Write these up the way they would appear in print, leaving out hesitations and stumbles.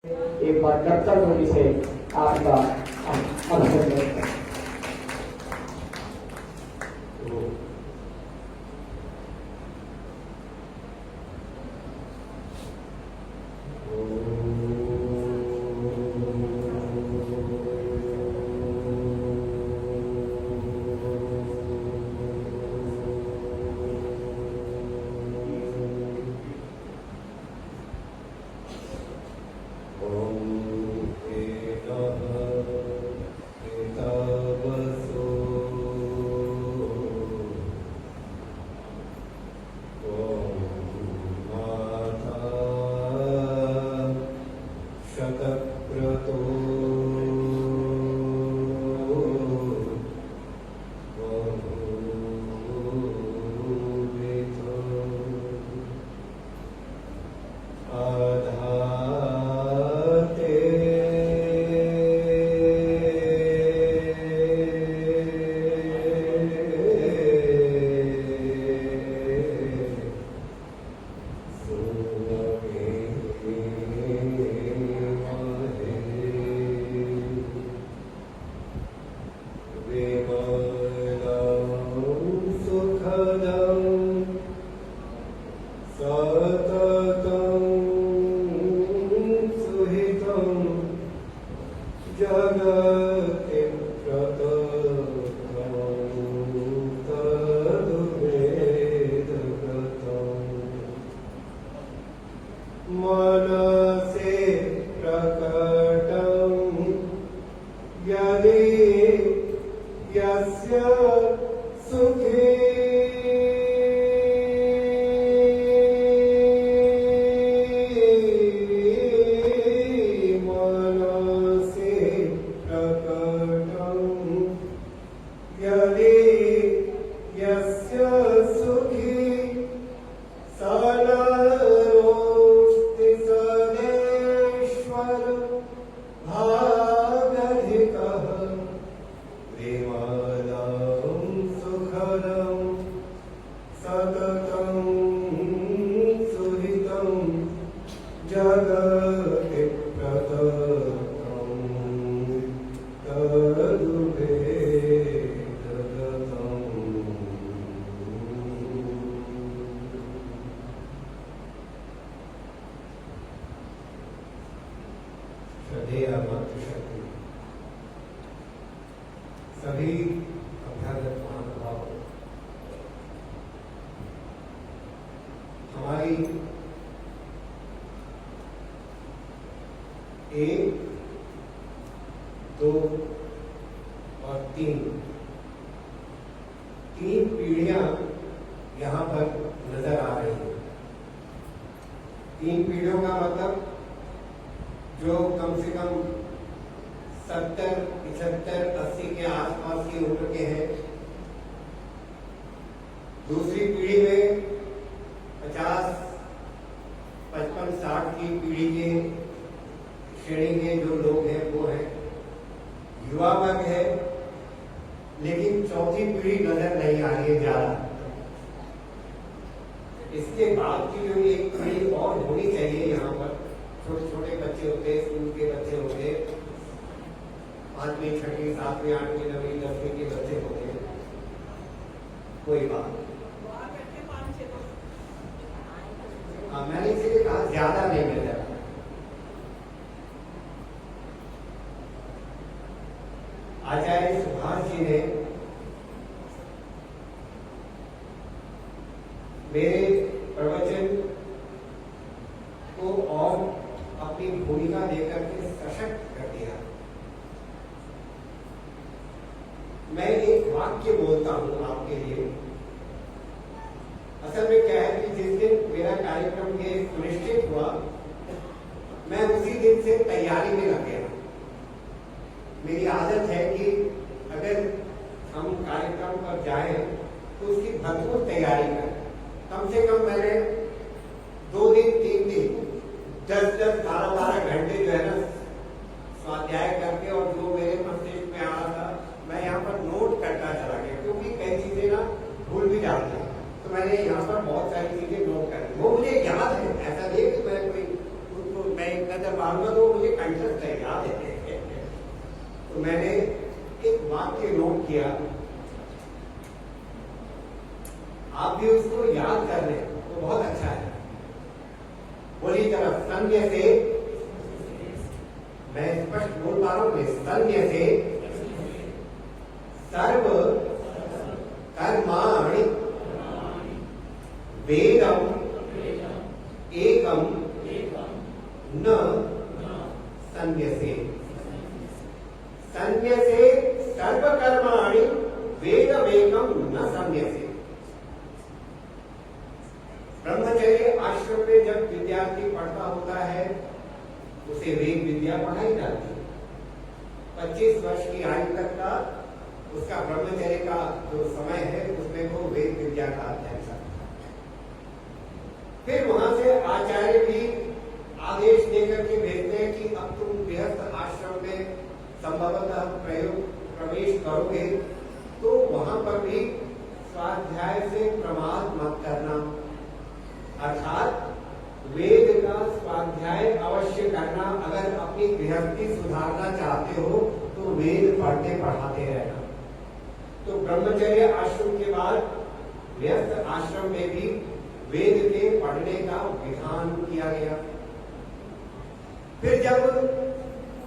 एक बार डॉक्टर ध्वनि से आपका अभिनंदन करते हैं। सभी अभ्यागत महानुभाव, हमारी 1, 2 और 3 पीढ़ियां यहाँ पर नजर आ रही हैं। 3 पीढ़ियों का मतलब जो कम से कम 70, 75, 80 के आसपास की उम्र के हैं। दूसरी पीढ़ी में 50, 55, 60 की पीढ़ी के श्रेणी के जो लोग हैं वो हैं, युवा वर्ग है। लेकिन चौथी पीढ़ी नजर नहीं आ रही है ज्यादा। इसके बाद की जो एक पीढ़ी और होनी चाहिए, यहाँ पर छोटे छोटे बच्चे होते हैं, स्कूल के बच्चे होते हैं, 5वीं, 6वीं, 7वीं, 8वीं, 9वीं, 10वीं के बच्चे होते हैं। कोई बात मैंने इसीलिए कहा ज्यादा नहीं मिल रहा। आचार्य सुभाष जी ने मेरे प्रवचन को और अपनी भूमिका देकर के सशक्त कर दिया। मैं एक वाक्य बोलता हूं आपके लिए। असल में क्या है कि जिस दिन मेरा कार्यक्रम ये सुनिश्चित हुआ, मैं उसी दिन से तैयारी में लग गया। मेरी आदत है कि अगर हम कार्यक्रम पर जाएं तो उसकी भरपूर तैयारी करें। कम से कम मैंने 2 दिन 3 दिन 10-10, 12-12 घंटे जो है ना स्वाध्याय करके, और जो मेरे मस्तिष्क में आ रहा था मैं यहाँ पर नोट करता चला गया, क्योंकि कई चीजें ना भूल भी जाती हैं। तो मैंने यहाँ पर बहुत सारी चीजें नोट कर दी। वो मुझे याद है, ऐसा नहीं कि मैं कोई मैं एक नजर मारूंगा तो वो मुझे कंठस्थ है, याद है। तो मैंने एक वाक्य नोट किया, आप भी उसको याद कर लें तो बहुत अच्छा है। बोलिए जरा, संज्ञ से, मैं स्पष्ट बोल पा रहा हूं, संज्ञ से सर्व कर्माणि वेदम एकम न संन्यसे। संन्यसे सर्वकर्माणि वेदमेकम न संन्यसे। ब्रह्मचर्य आश्रम में जब विद्यार्थी पढ़ता होता है उसे वेद विद्या पढ़ाई जाती है। 25 वर्ष की आयु तक का उसका ब्रह्मचर्य का जो समय है उसमें वो वेद विद्या का अध्ययन करता है। फिर वहां से आचार्य भी आदेश देकर के भेजते हैं कि अब तुम गृहस्थ आश्रम में संभवतः प्रवेश करोगे तो वहां पर भी स्वाध्याय से प्रमाद मत करना, अर्थात वेद का स्वाध्याय अवश्य करना। अगर अपनी गृहस्थी सुधारना चाहते हो तो वेद पढ़ते पढ़ाते रहना। तो ब्रह्मचर्य आश्रम के बाद गृहस्थ आश्रम में भी वेद के पढ़ने का विधान किया गया। फिर जब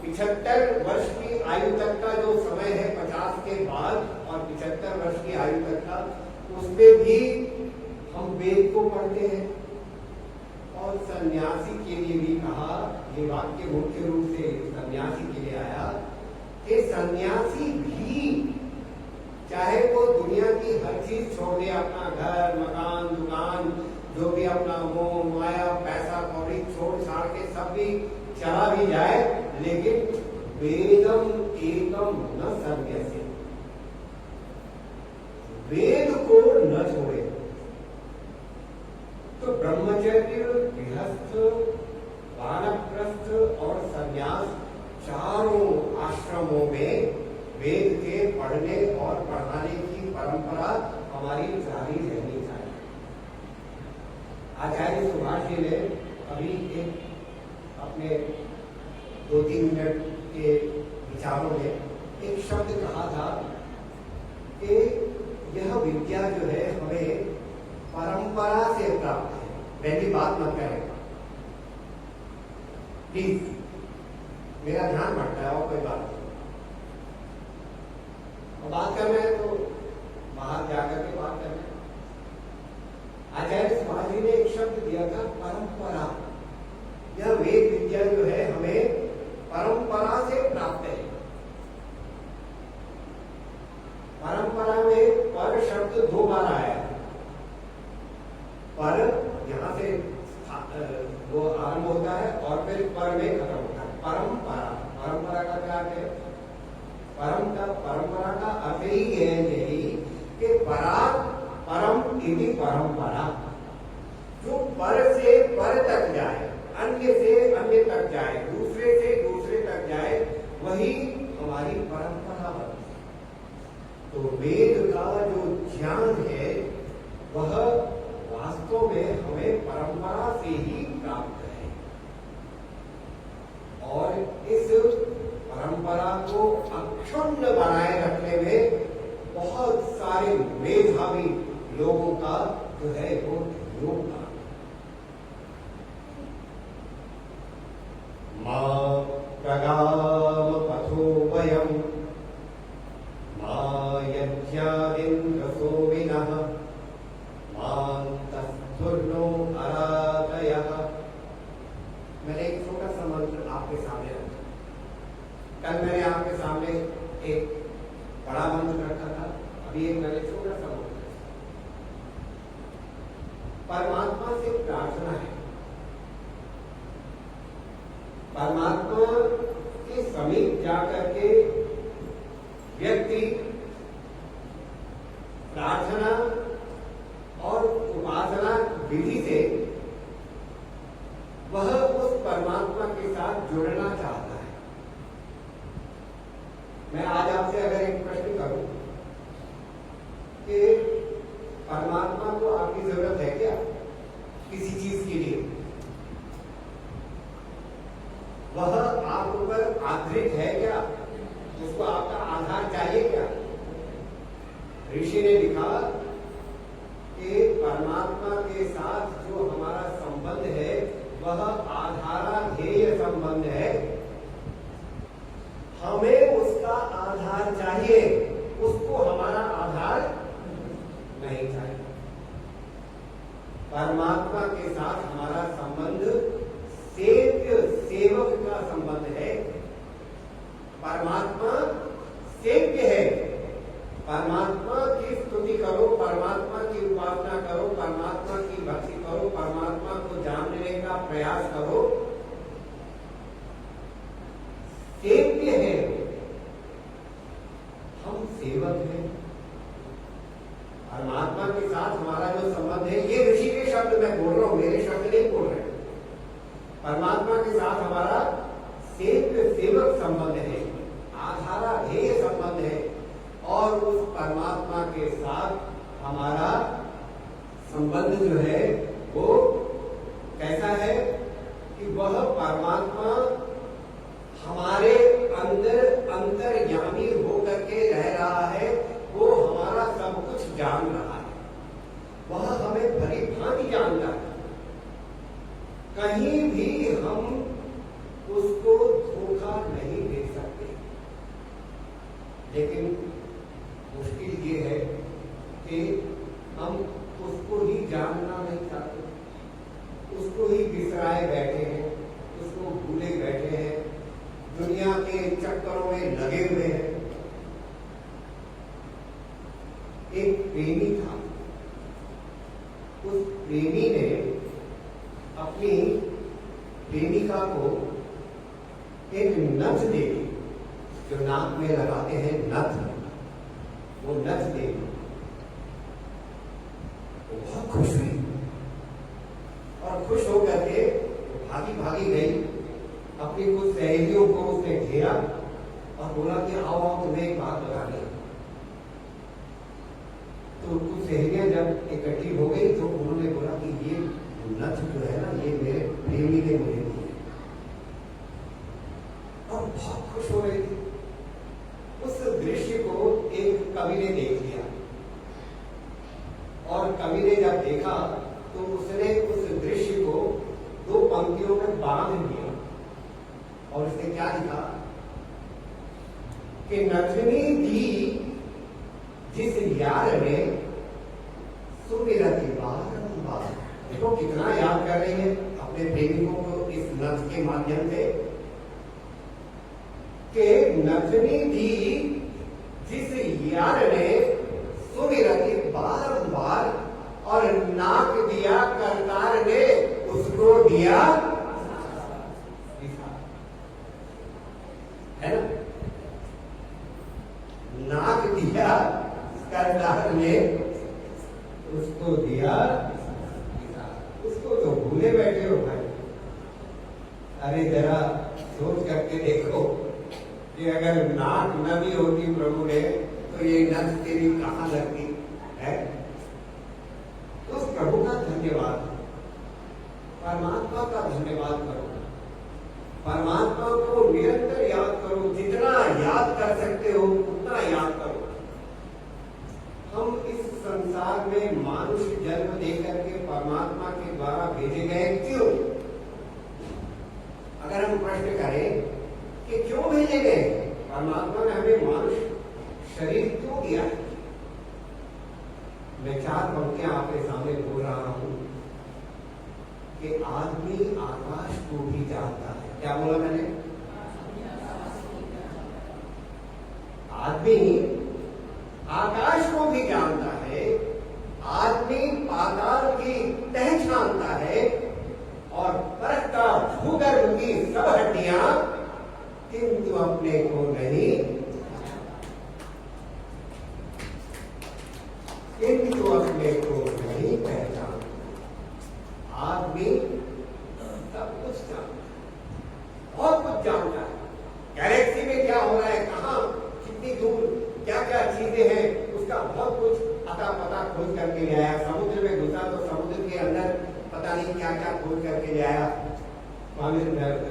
75 वर्ष की आयु तक का जो समय है 50 के बाद और 75 वर्ष की आयु तक का, उसमें भी हम वेद को पढ़ते हैं। और सन्यासी के लिए भी कहा, ये वाक्य मुख्य रूप से सन्यासी के लिए आया कि सन्यासी भी चाहे वो दुनिया की हर चीज छोड़ दे, अपना घर मकान दुकान जो भी अपना मोह माया पैसा कौड़ी छोड़ छाड़ के सब भी चला भी जाए, लेकिन वेदम एकम न संन्यसे, वेद को न छोड़े। तो ब्रह्मचर्य, गृहस्थ, वानप्रस्थ और संन्यास चारों आश्रमों में वेद के पढ़ने और पढ़ाने की परंपरा हमारी जारी रहनी चाहिए। आचार्य सुभाष जी ने अभी एक अपने 2-3 मिनट के विचारों में एक शब्द कहा था कि यह विद्या जो है हमें परंपरा से प्राप्त है। पहली बात मत करें प्लीज, मेरा ध्यान भटका है और कोई बात नहीं। और बात करना है तो बाहर जाकर के बात करना है। आचार्य सुभाष जी ने एक शब्द दिया था, परंपरा। यह वेद विद्या जो है हमें परंपरा से प्राप्त है। परंपरा में पर शब्द 2 बार आया है। पर यहां से वो आरंभ होता है और फिर पर में खत्म होता है। परंपरा, परंपरा का क्या अर्थ है? परंपरा का अर्थ ही यही कि परात् परम इति परंपरा, जो पर से पर तक जाए, अन्य से अन्य तक जाए, दूसरे से दूसरे तक जाए, वही हमारी परंपरा बनती है। तो वेद का जो ज्ञान है वह वास्तव में हमें परंपरा से ही प्राप्त है। और इस परंपरा को अक्षुण्ण बनाए रखने में बहुत सारे मेधावी लोगों का जो है वो योगदान। मां प्रगाम पथो वयम मां यज्ञादिन्द्रसो विनः मां तस्थुर्नो आराधयः। मैंने एक छोटा सा मंत्र आपके सामने रखा। कल मैंने आपके सामने एक बड़ा मंत्र रखा था, अभी एक मैंने छोटा सा मंत्र। परमात्मा से प्रार्थना है, परमात्मा के समीप जाकर के व्यक्ति प्रार्थना और उपासना विधि से वह उस परमात्मा के साथ जुड़ना चाहता है। मैं आज आपसे अगर एक प्रश्न करूं कि परमात्मा को आपकी जरूरत है क्या किसी चीज के लिए? वह आप ऊपर आधारित है क्या? उसको आपका आधार चाहिए क्या? ऋषि ने लिखा कि परमात्मा के साथ जो हमारा संबंध है वह आधाराधेय संबंध है। हमें उसका आधार चाहिए, उसको हमारा आधार नहीं चाहिए। परमात्मा के साथ हमारा संबंध सेव्य सेवक का संबंध है। परमात्मा सेव्य है। परमात्मा की स्तुति करो, परमात्मा की उपासना करो, परमात्मा की भक्ति करो, परमात्मा को जानने का प्रयास करो। सेव्य है, हम सेवक हैं। परमात्मा के साथ हमारा जो संबंध है, ये ऋषि के शब्द मैं बोल रहा हूं, मेरे शब्द नहीं बोल रहे। परमात्मा के साथ हमारा सेव्य सेवक संबंध है, आधाराधेय संबंध है। और उस परमात्मा के साथ हमारा संबंध जो है वो कैसा है कि वह परमात्मा हमारे अंदर अंतर्यामी होकर के रह रहा है। वो हमारा सब कुछ जान रहा है, वह हमें भली भांति जानता है। कहीं भी हम उसको धोखा नहीं दे सकते। लेकिन मुश्किल ये है कि हम उसको ही जानना नहीं चाहते, उसको ही बिसराए बैठे हैं, उसको भूले बैठे हैं, दुनिया के चक्करों में लगे हुए हैं। एक प्रेमी था, उस प्रेमी ने अपनी प्रेमिका को एक नथ दे दी, जो नाक में लगाते हैं नथ, वो नथ दे दी। वो बहुत खुश हुई और खुश होकर के भागी भागी गई, अपनी कुछ सहेलियों को उसने घेरा और बोला कि आओ आओ तुम्हें एक बात बतानी है। तो कुछ सहेलियां जब इकट्ठी हो गई तो उन्होंने बोला कि ये नथ जो है ना, ये मेरे प्रेमी ने मुझे दी और बहुत खुश हो रही थी। उस दृश्य को एक कवि ने देख लिया और कवि ने जब देखा तो उसने उस दृश्य को दो पंक्तियों में बांध दिया और उसने क्या लिखा कि नथनी दी जिस यार ने सुमिरती बारंबार। देखो कितना याद कर रही है अपने प्रेमिकों को इस नथ के माध्यम से कि नथनी दी जिस यार ने सुमिरती बारंबार और नाक दिया करतार ने उसको दिया है ना। नाक दिया करतार ने उसको दिया, उसको तो भूले बैठे हो भाई। अरे जरा सोच करके देखो कि अगर नाक न भी होती प्रभु ने तो ये नथ तेरी कहां लगती है। तो उस प्रभु का धन्यवाद, परमात्मा का धन्यवाद करो, परमात्मा को निरंतर याद करो, जितना याद कर सकते हो उतना याद करो। हम इस संसार में मानुष जन्म देकर के परमात्मा के द्वारा भेजे गए क्यों? अगर हम प्रश्न करें कि क्यों भेजे गए, परमात्मा ने हमें मानुष शरीर क्यों दिया? मैं चार पंक्तियां आपके सामने बोल रहा हूं कि आदमी आकाश को भी जानता है। क्या बोला मैंने? आदमी आकाश को भी जानता है, आदमी पाताल की तह जानता है और परखता भूगर्भ की सब हड्डियां, किंतु अपने को नहीं, किंतु अपने को नहीं पहचान। आदमी सब कुछ जानता है, बहुत कुछ जानता है। गैलेक्सी में क्या हो रहा है, कहां कितनी दूर क्या क्या चीजें हैं, उसका बहुत कुछ अता पता खोज करके ले आया। समुद्र में घुसा तो समुद्र के अंदर पता नहीं क्या क्या खोज करके ले आया। स्वामी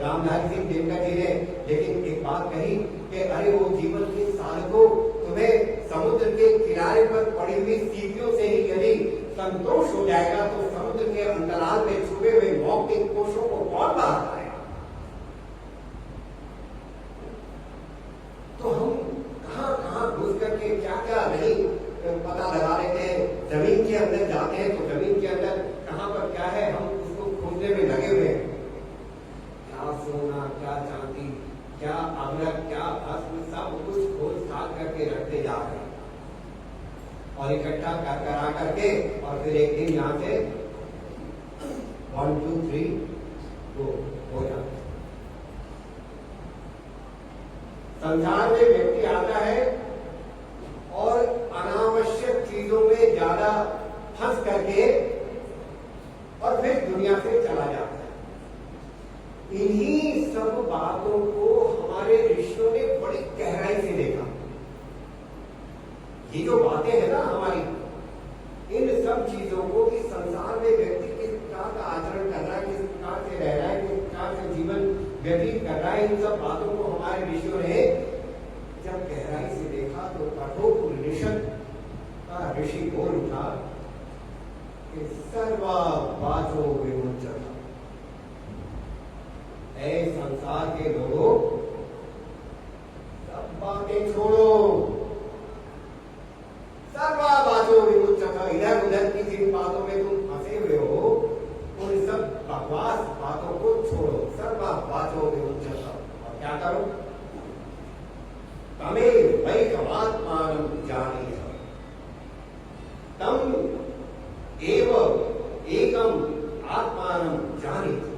रामधारी सिंह दिनकर जी ने लेकिन एक बात कही कि अरे वो जीवन के साल को तुम्हें समुद्र के किनारे पर पड़ी हुई सीढ़ियों से ही यदि संतोष हो जाएगा तो समुद्र के अंतराल में छुपे हुए मौत के कोषों को कौन बाहर लाएगा। तो हम कहां घुस करके क्या क्या नहीं पता लगा लेते हैं। जमीन के अंदर जाते हैं तो जमीन के अंदर कहां पर क्या है हम उसको खोजने में लगे हुए हैं। क्या सोना, क्या चांदी, क्या अमृत, क्या भस्म, सब कुछ खोज खाद करके रखते जा रहे हैं और इकट्ठा कर करा करके और फिर एक दिन यहाँ से 1 2 3 वो हो जाता है। संसार में व्यक्ति आता है और अनावश्यक चीजों में ज्यादा फंस करके और फिर दुनिया से चला जाता है। इन्हीं सब बातों को हमारे ऋषियों ने बड़ी गहराई से देखा। ये जो बातें हैं ना हमारी, इन सब चीजों को कि संसार में व्यक्ति किस प्रकार का आचरण कर रहा है, किस प्रकार से रह रहा है, किस प्रकार से जीवन व्यतीत कर रहा है, इन सब बातों को हमारे ऋषियों ने जब गहराई से देखा तो कठोपनिषद का ऋषि बोल उठा कि सर्वा वाचो विमुच्यते। ऐ संसार के लोगों, सब बातें छोड़ो, सर्वा वाचो विमुच्यते। इधर उधर की जिन बातों में तुम फंसे हुए हो उन सब बकवास बातों को छोड़ो, सर्वा वाचो विमुच्यते। और क्या करो? तमेव वैकमात्मानं जानीहि, तम एव एकम आत्मानं जानीहि।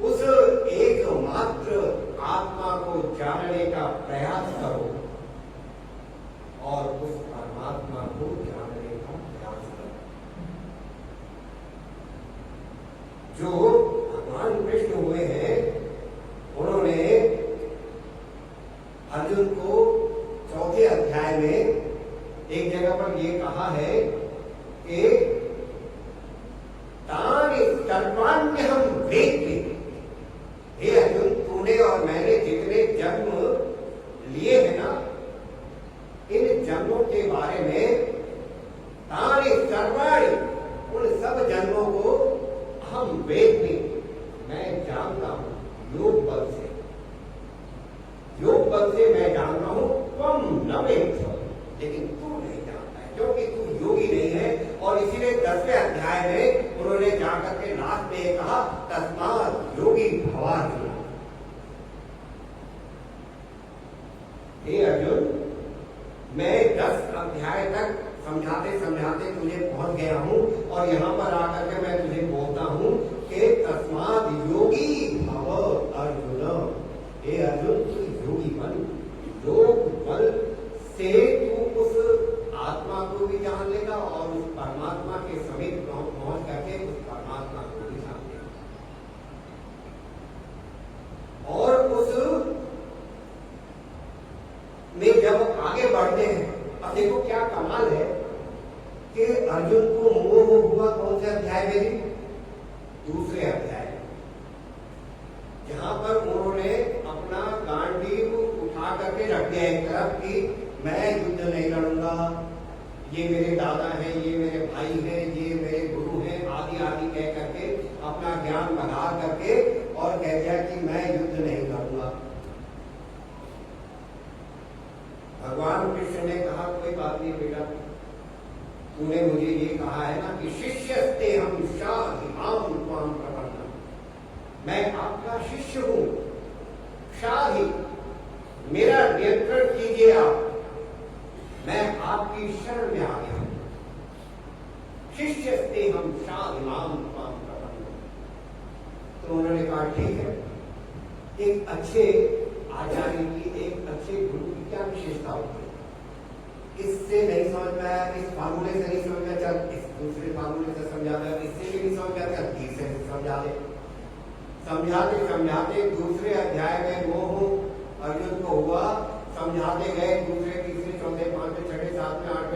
उस एकमात्र आत्मा को जानने का प्रयास करो और उस परमात्मा को जानने का प्रयास करो। जो भगवान कृष्ण हुए हैं उन्होंने अर्जुन को 4थे अध्याय में एक जगह पर ये कहा है कि तानि सर्वाण्यहं वेत्मि। हे अर्जुन, तूने और मैंने जितने जन्म लिए हैं ना, इन जन्मों के बारे में तानि सर्वाणि, उन सब जन्मों को हम वेत्मि, मैं जानता हूं योग बल से। योग बल से मैं जानता हूं, त्वं न वेत्थ, लेकिन तू नहीं जानता है क्योंकि तू योगी नहीं है। और इसीलिए 10वें अध्याय में उन्होंने जाकर के लास्ट में कहा तस्मात् योगी भवार्जुन। हे अर्जुन, मैं 10 अध्याय तक समझाते समझाते तुझे पहुंच गया हूं और यहां पर आकर के मैं तुझे बोलता हूं कि तस्मात् योगी भव अर्जुन। हे अर्जुन, तू योगी बन। योग बल से तू उस आत्मा को भी जान लेगा और उस परमात्मा के समीप पहुंच करके उस परमात्मा को भी जान लेगा। और उस में जब आगे बढ़ते हैं, अब देखो क्या कमाल है कि अर्जुन को मोह हुआ कौन से अध्याय में? 2 अध्याय, जहां पर उन्होंने अपना गांडीव उठा करके रख दिया एक तरफ कि मैं युद्ध नहीं लड़ूंगा, ये मेरे दादा हैं, ये मेरे भाई हैं, ये मेरे गुरु हैं, आदि आदि कह करके अपना ज्ञान बढ़ा करके और कह दिया कि मैं युद्ध नहीं करूंगा। भगवान कृष्ण ने कहा कोई बात नहीं बेटा, तूने मुझे ये कहा है ना कि शिष्यस्ते हम शाधिमाम त्वां प्रपन्नम्, मैं आपका शिष्य हूं, शाधि, मेरा नियंत्रण कीजिए आप, मैं आपकी शरण में आ गया हूं। शिष्यस्ते हम शाधिमाम त्वां प्रपन्नम्। तो उन्होंने कहा ठीक है, एक अच्छे आचार्य की, एक अच्छे गुरु की क्या विशेषता होती है? इससे नहीं समझ में आया, इस फार्मूले से नहीं समझ में आया, इस दूसरे फार्मूले से समझा दे, इससे भी नहीं समझ में आया, तीसरे से समझा दे। समझाते समझाते 2 अध्याय में मोह अर्जुन को हुआ, समझाते गए 2, 3, 4, 5, 6, 7, 8,